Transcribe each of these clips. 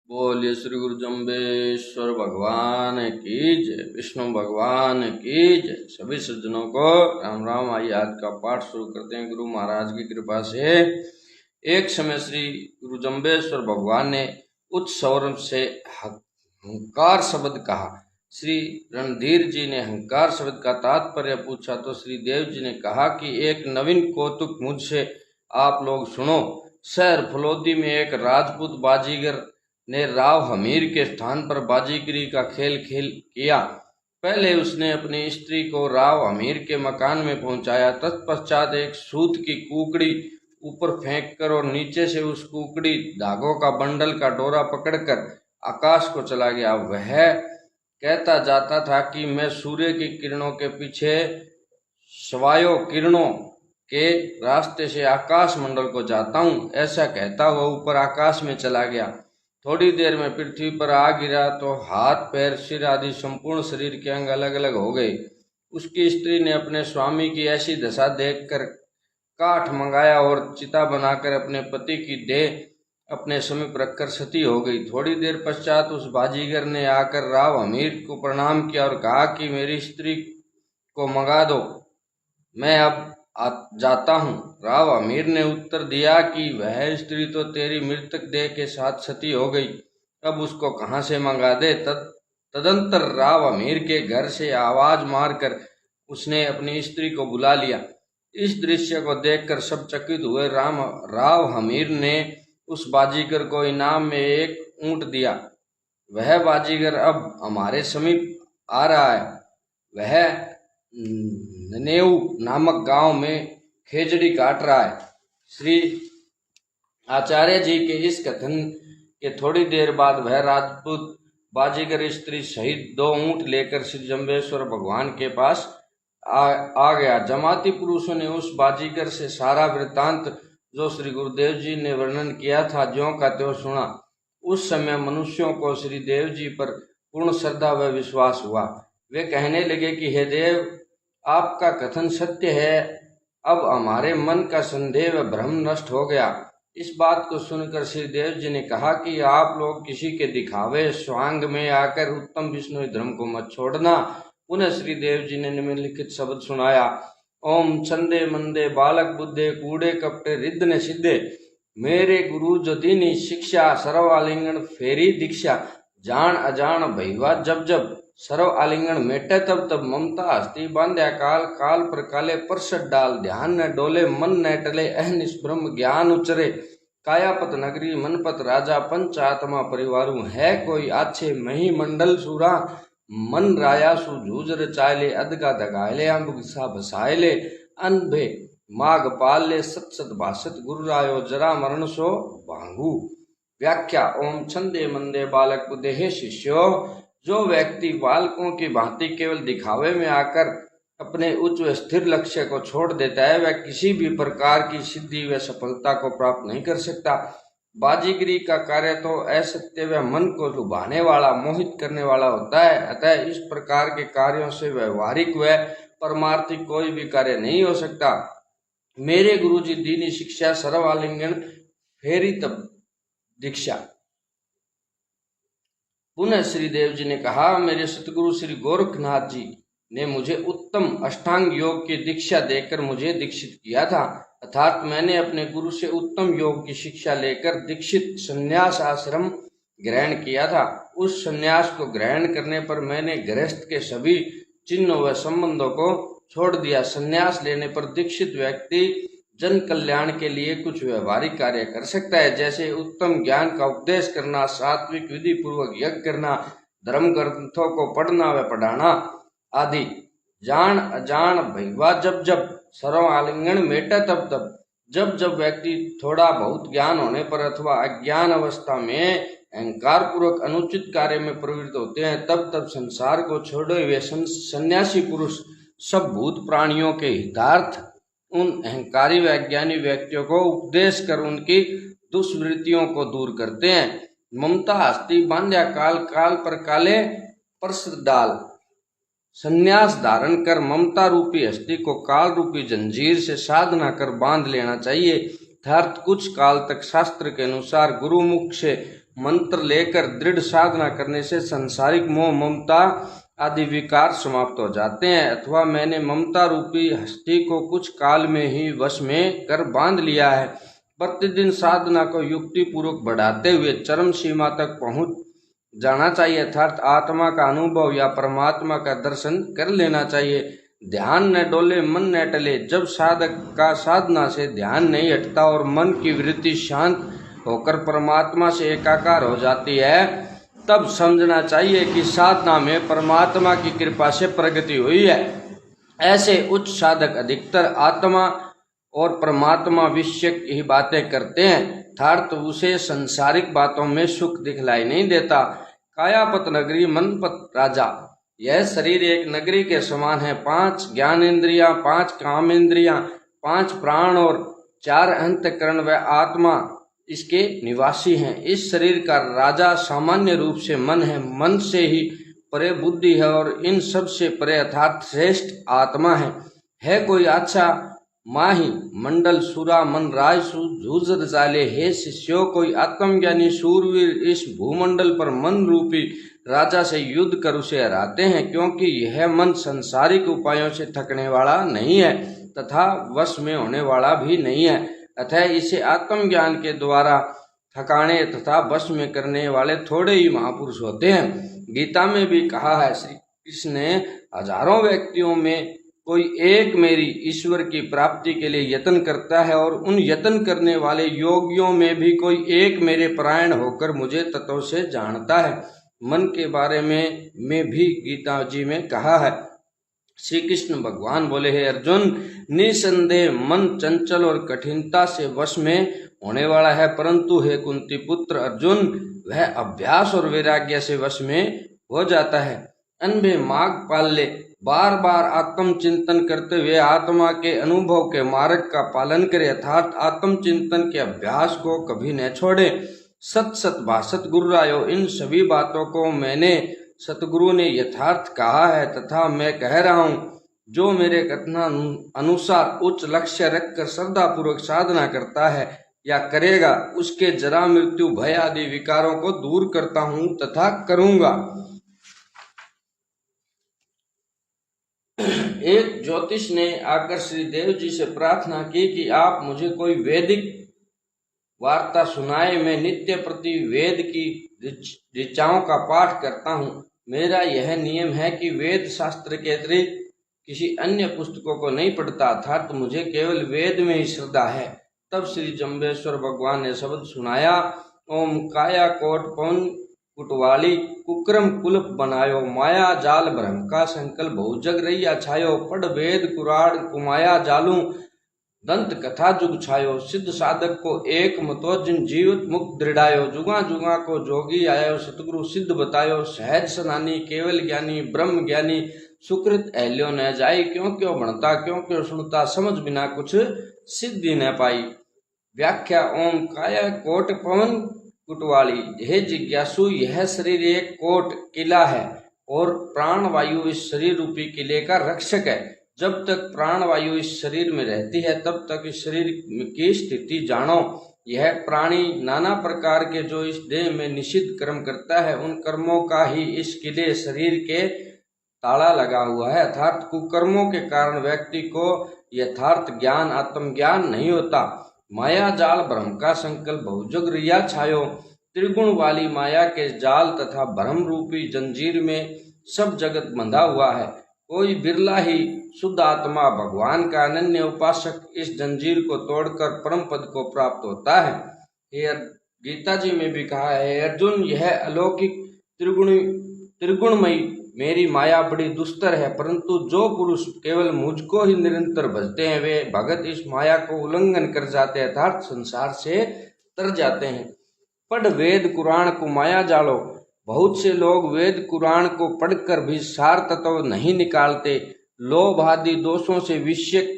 बोलिए श्री गुरु जम्बेश्वर भगवान की जय, विष्णु भगवान की जय। सभी सज्जनों को राम राम। आइए आज का पाठ शुरू करते हैं। गुरु महाराज की कृपा से एक समय श्री गुरु जम्बेश्वर भगवान ने उच्च स्वर से हंकार शब्द कहा। श्री रणधीर जी ने हंकार शब्द का तात्पर्य पूछा तो श्री देव जी ने कहा कि एक नवीन कौतुक मुझसे आप लोग सुनो। शहर फलोदी में एक राजपूत बाजीगर ने राव हमीर के स्थान पर बाजीगरी का खेल किया। पहले उसने अपनी स्त्री को राव हमीर के मकान में पहुंचाया। तत्पश्चात एक सूत की कुकड़ी ऊपर फेंककर और नीचे से उस कुकड़ी धागों का बंडल का डोरा पकड़कर आकाश को चला गया। वह कहता जाता था कि मैं सूर्य की किरणों के पीछे सवायों किरणों के रास्ते से आकाश मंडल को जाता हूँ। ऐसा कहता हुआ ऊपर आकाश में चला गया। थोड़ी देर में पृथ्वी पर आ गिरा तो हाथ पैर सिर आदि संपूर्ण शरीर के अंग अलग अलग हो गए। उसकी स्त्री ने अपने स्वामी की ऐसी दशा देखकर काठ मंगाया और चिता बनाकर अपने पति की देह अपने समीप रखकर सती हो गई। थोड़ी देर पश्चात उस बाजीगर ने आकर राव हमीर को प्रणाम किया और कहा कि मेरी स्त्री को मंगा दो, मैं अब जाता हूँ। राव अमीर ने उत्तर दिया कि वह स्त्री तो तेरी मृतक देह के साथ सती हो गई, अब उसको कहाँ से मंगा दे। तदंतर राव अमीर के घर से आवाज मारकर उसने अपनी स्त्री को बुला लिया। इस दृश्य को देखकर सब चकित हुए। राव हमीर ने उस बाजीगर को इनाम में एक ऊंट दिया। वह बाजीगर अब हमारे समीप आ रहा है। वह ननेऊ नामक गांव में खेजड़ी काट रहा है। श्री आचार्य जी के इस कथन के थोड़ी देर बाद वह राजपूत बाजीगर स्त्री सहित 2 ऊंट लेकर श्री जम्बेश्वर भगवान के पास आ गया। जमाती पुरुषों ने उस बाजीगर से सारा वृत्तांत जो श्री गुरुदेव जी ने वर्णन किया था ज्यों का त्यों सुना। उस समय मनुष्यों को श्री देव जी पर पूर्ण श्रद्धा व विश्वास हुआ। वे कहने लगे कि हे देव, आपका कथन सत्य है। अब हमारे मन का संदेह व भ्रम नष्ट हो गया। इस बात को सुनकर श्री देव जी ने कहा कि आप लोग किसी के दिखावे स्वांग में आकर उत्तम विष्णु धर्म को मत छोड़ना। पुनः श्री देव जी ने निम्नलिखित शब्द सुनाया। ओम छंदे मंदे बालक बुद्धे कूड़े कपटे रिद्धने सिद्धे, मेरे गुरु जो दीनी शिक्षा सर्व आलिंगन फेरी दीक्षा, जान अजान भैवा जब जब सर्व आलिंगन मेटे तब तब, ममता हस्ती बांध्या काल काल पर काले परसत डाल, ध्यान न डोले मन न टले अहनिश ब्रह्म ज्ञान उचरे, कायापत नगरी मनपत राजा पंच आत्मा परिवारू, है कोई आछे मही मंडल सूरा, मन राया सु जूझ रचायले, अदगा दगायले अम्ब सा बसायले, अनभे माघ पाल ले सत सत भाषत गुरु रायो जरा मरण सो भांगू। व्याख्या। ओम छंदे मंदे बालक बुद्धे, हे शिष्यो, जो व्यक्ति बालकों की भांति केवल दिखावे में आकर अपने उच्च व स्थिर लक्ष्य को छोड़ देता है वह किसी भी प्रकार की सिद्धि व सफलता को प्राप्त नहीं कर सकता। बाजीगरी का कार्य तो असत्य व मन को लुभाने वाला मोहित करने वाला होता है। अतः इस प्रकार के कार्यों से व्यवहारिक व परमार्थिक कोई भी कार्य नहीं हो सकता। मेरे गुरुजी दीनी शिक्षा सर्वालिंगन फेरी तब दीक्षा। पुनः श्री देव जी ने कहा, मेरे सतगुरु श्री गोरखनाथ जी ने मुझे उत्तम अष्टांग योग की दीक्षा देकर मुझे दीक्षित किया था। अर्थात मैंने अपने गुरु से उत्तम योग की शिक्षा लेकर दीक्षित संन्यास आश्रम ग्रहण किया था। उस संन्यास को ग्रहण करने पर मैंने गृहस्थ के सभी चिन्हों व संबंधों को छोड़ दिया। संन्यास लेने पर दीक्षित व्यक्ति जन कल्याण के लिए कुछ व्यवहारिक कार्य कर सकता है, जैसे उत्तम ज्ञान का उपदेश करना, सात्विक विधि पूर्वक यज्ञ करना, धर्म ग्रंथों को पढ़ना व पढ़ाना आदि। जान अजान भैवा जब जब, सर्व आलिंगन मेटा तब तब, जब जब व्यक्ति थोड़ा बहुत ज्ञान होने पर अथवा अज्ञान अवस्था में अहंकार पूर्वक अनुचित कार्य में प्रवृत्त होते हैं तब तब संसार को छोड़े हुए सन्यासी पुरुष सब भूत प्राणियों के हितार्थ उन अहंकारी व अज्ञानी व्यक्तियों को उपदेश कर उनकी दुष्वृत्तियों को दूर करते हैं। ममता हस्ती बांध्या काल काल पर काले परसत डाल, संन्यास धारण कर ममता रूपी हस्ती को काल रूपी जंजीर से साधना कर बांध लेना चाहिए। अर्थात कुछ काल तक शास्त्र के अनुसार गुरुमुख से मंत्र लेकर दृढ़ साधना करने से संसारिक मोह ममता आदि विकार समाप्त हो जाते हैं। अथवा मैंने ममता रूपी हस्ती को कुछ काल में ही वश में कर बांध लिया है। प्रतिदिन साधना को युक्ति पूर्वक बढ़ाते हुए चरम सीमा तक पहुंच जाना चाहिए, अर्थात आत्मा का अनुभव या परमात्मा का दर्शन कर लेना चाहिए। ध्यान न डोले मन न टले। जब साधक का साधना से ध्यान नहीं हटता और मन की वृत्ति शांत होकर परमात्मा से एकाकार हो जाती है, तब समझना चाहिए कि साधना में परमात्मा की कृपा से प्रगति हुई है। ऐसे उच्च साधक अधिकतर आत्मा और परमात्मा विषयक ही बातें करते हैं, अर्थात उसे संसारिक बातों में सुख दिखलाई नहीं देता। कायापत नगरी मनपत राजा। यह शरीर एक नगरी के समान है। 5 ज्ञानेंद्रियां, 5 कामेंद्रियां, 5 प्राण और 4 अंतःकरण व आत्मा इसके निवासी हैं। इस शरीर का राजा सामान्य रूप से मन है। मन से ही परे बुद्धि है और इन सब से परे अर्थात श्रेष्ठ आत्मा है कोई अच्छा माही मंडल सुरा मन राजसु झूझर जाले। हे शिष्यों, कोई आत्मज्ञानी सूरवीर इस भूमंडल पर मन रूपी राजा से युद्ध कर उसे हराते हैं, क्योंकि यह मन संसारिक उपायों से थकने वाला नहीं है तथा वश में होने वाला भी नहीं है। अतः इसे आत्मज्ञान के द्वारा थकाने तथा वश में करने वाले थोड़े ही महापुरुष होते हैं। गीता में भी कहा है, श्री कृष्ण ने, हजारों व्यक्तियों में कोई एक मेरी ईश्वर की प्राप्ति के लिए यत्न करता है और उन यत्न करने वाले योगियों में भी कोई एक मेरे परायण होकर मुझे तत्व से जानता है। मन के बारे में भी गीता जी में कहा है। श्री कृष्ण भगवान बोले, हे अर्जुन, निसंदेह मन चंचल और कठिनता से वश में होने वाला है, परंतु हे कुंती पुत्र अर्जुन, वह अभ्यास और वैराग्य से वश में हो जाता है। अनबे मार्ग पाल ले। बार बार आत्म चिंतन करते हुए आत्मा के अनुभव के मार्ग का पालन करे, अर्थात आत्म चिंतन के अभ्यास को कभी न छोड़े। सत सत भाषत गुरुरायो। इन सभी बातों को मैंने सतगुरु ने यथार्थ कहा है तथा मैं कह रहा हूँ। जो मेरे कथना अनुसार उच्च लक्ष्य रखकर श्रद्धा पूर्वक साधना करता है या करेगा, उसके जरा मृत्यु भय आदि विकारों को दूर करता हूँ तथा करूँगा। एक ज्योतिष ने आकर श्री देव जी से प्रार्थना की कि आप मुझे कोई वैदिक वार्ता सुनाए। मैं नित्य प्रति वेद की ऋचाओं का पाठ करता हूँ। मेरा यह नियम है कि वेद शास्त्र के अतिरिक्त किसी अन्य पुस्तकों को नहीं पढ़ता, अर्थात मुझे केवल वेद में ही श्रद्धा है। तब श्री जम्बेश्वर भगवान ने शब्द सुनाया, ओम काया कोट पवन कुटवाली कुक्रम कुलप बनायो, माया जाल भ्रम का संकल्प बहुजग रैया छायो, पढ़ वेद कुराड़ कुमाया जालू दंत कथा जुग छायो, सिद्ध साधक को एक मतो जिन जीवित मुक्त दृढ़ायो, जुगा जुगा को जोगी आयो, सतगुरु सिद्ध बतायो, सहज सनानी केवल ज्ञानी ब्रह्म ज्ञानी, सुकृत अहल्यो न जाई, क्यों क्यों बनता क्यों क्यों सुनता, समझ बिना कुछ सिद्धि न पाई। व्याख्या, ओम काया कोट पवन कुटवाली। हे जिज्ञासु, यह शरीर एक कोट किला है और प्राण वायु इस शरीर रूपी किले का रक्षक है। जब तक प्राण वायु इस शरीर में रहती है तब तक इस शरीर की स्थिति जानो। यह प्राणी नाना प्रकार के जो इस देह में निषिद्ध कर्म करता है, उन कर्मों का ही इस किले शरीर के ताला लगा हुआ है, अर्थात कुकर्मों के कारण व्यक्ति को यथार्थ ज्ञान आत्मज्ञान नहीं होता। माया जाल भ्रम का संकल्प बहुजुग रिया छायो। त्रिगुण वाली माया के जाल तथा भ्रम रूपी जंजीर में सब जगत बंधा हुआ है। कोई बिरला ही शुद्ध आत्मा भगवान का अनन्य उपासक इस जंजीर को तोड़कर परम पद को प्राप्त होता है। ये गीता जी में भी कहा है, अर्जुन, यह अलौकिक त्रिगुणमयी मेरी माया बड़ी दुस्तर है, परंतु जो पुरुष केवल मुझको ही निरंतर भजते हैं वे भगत इस माया को उल्लंघन कर जाते हैं, अर्थात संसार से तर जाते हैं। पढ़ वेद कुरान को माया जालो। बहुत से लोग वेद कुरान को पढ़कर भी सार तत्व नहीं निकालते, लोभ आदि दोषों से विषयक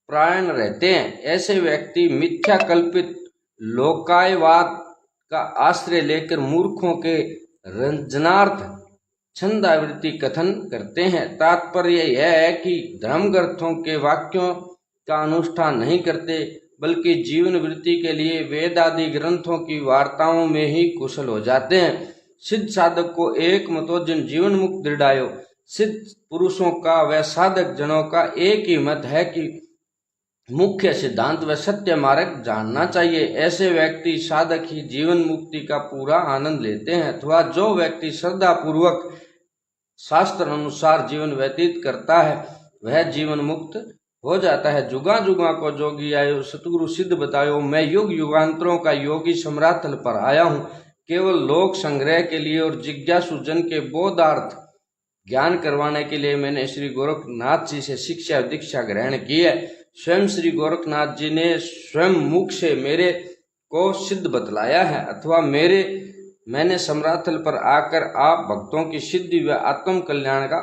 प्रायण रहते हैं। ऐसे व्यक्ति मिथ्या कल्पित लोकायवाद का आश्रय लेकर मूर्खों के रंजनार्थ छंदावृत्ति कथन करते हैं। तात्पर्य यह है कि धर्मग्रंथों के वाक्यों का अनुष्ठान नहीं करते, बल्कि जीवन वृत्ति के लिए वेद आदि ग्रंथों की वार्ताओं में ही कुशल हो जाते हैं। सिद्ध साधक को एक मतो जिन जीवन मुक्त दृढ़ायो। सिद्ध पुरुषों का व साधक जनों का एक ही मत है कि मुख्य सिद्धांत व सत्य मार्ग जानना चाहिए। ऐसे व्यक्ति साधक ही जीवन मुक्ति का पूरा आनंद लेते हैं, अथवा जो व्यक्ति श्रद्धा पूर्वक शास्त्र अनुसार जीवन व्यतीत करता है वह जीवन मुक्त हो जाता है। जुगा जुगा को जोगी आयो, सतगुरु सिद्ध बतायो। मैं युग युगांतरों का योगी सम्रातल पर आया हूँ, केवल लोक संग्रह के लिए और जिज्ञासु जन के बोधार्थ ज्ञान करवाने के लिए मैंने श्री गोरखनाथ जी से शिक्षा दीक्षा ग्रहण की है। स्वयं श्री गोरखनाथ जी ने स्वयं मुख से मेरे को सिद्ध बतलाया है, अथवा मैंने सम्रातल पर आकर आप भक्तों की सिद्धि व आत्म कल्याण का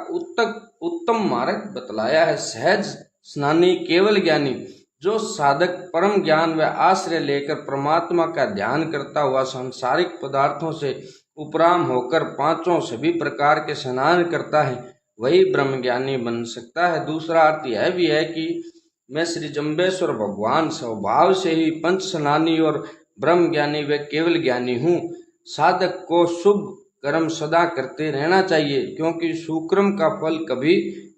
उत्तम मार्ग बतलाया है। सहज स्नानी केवल ज्ञानी जो साधक परम ज्ञान व आश्रय लेकर परमात्मा का ध्यान करता हुआ सांसारिक पदार्थों से उपराम होकर पांचों सभी प्रकार के स्नान करता है वही ब्रह्म ज्ञानी बन सकता है। दूसरा अर्थ यह भी है कि मैं श्री जम्बेश्वर भगवान स्वभाव से ही पंच स्नानी और ब्रह्म ज्ञानी व केवल ज्ञानी हूँ। साधक को शुभ कर्म सदा करते रहना चाहिए, क्योंकि सुक्रम का फल कभी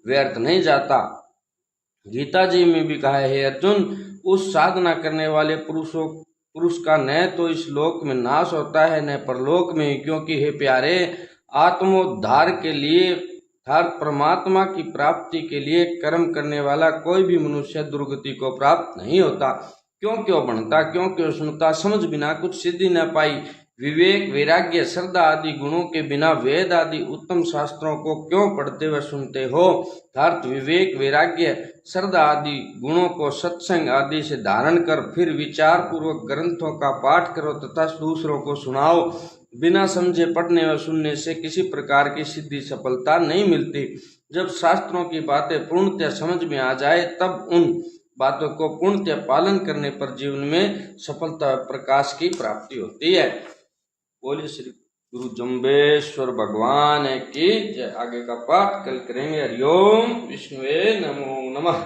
व्यर्थ नहीं जाता। गीता जी में भी कहा है, अर्जुन, उस साधना करने वाले पुरुष का न तो इस लोक में नाश होता है न परलोक में, क्योंकि हे प्यारे, आत्मोद्धार के लिए अर्थात परमात्मा की प्राप्ति के लिए कर्म करने वाला कोई भी मनुष्य दुर्गति को प्राप्त नहीं होता। क्यों बनता, क्यों सुनता, समझ बिना कुछ सिद्धि न पाई। विवेक वैराग्य श्रद्धा आदि गुणों के बिना वेद आदि उत्तम शास्त्रों को क्यों पढ़ते व सुनते हो। अर्थात विवेक वैराग्य श्रद्धा आदि गुणों को सत्संग आदि से धारण कर फिर विचार पूर्वक ग्रंथों का पाठ करो तथा दूसरों को सुनाओ। बिना समझे पढ़ने व सुनने से किसी प्रकार की सिद्धि सफलता नहीं मिलती। जब शास्त्रों की बातें पूर्णतः समझ में आ जाए तब उन बातों को पूर्णतः पालन करने पर जीवन में सफलता प्रकाश की प्राप्ति होती है। बोलिए श्री गुरु जम्बेश्वर भगवान की जय। आगे का पाठ कल करेंगे। हरिओम विष्णुवे नमो नमः।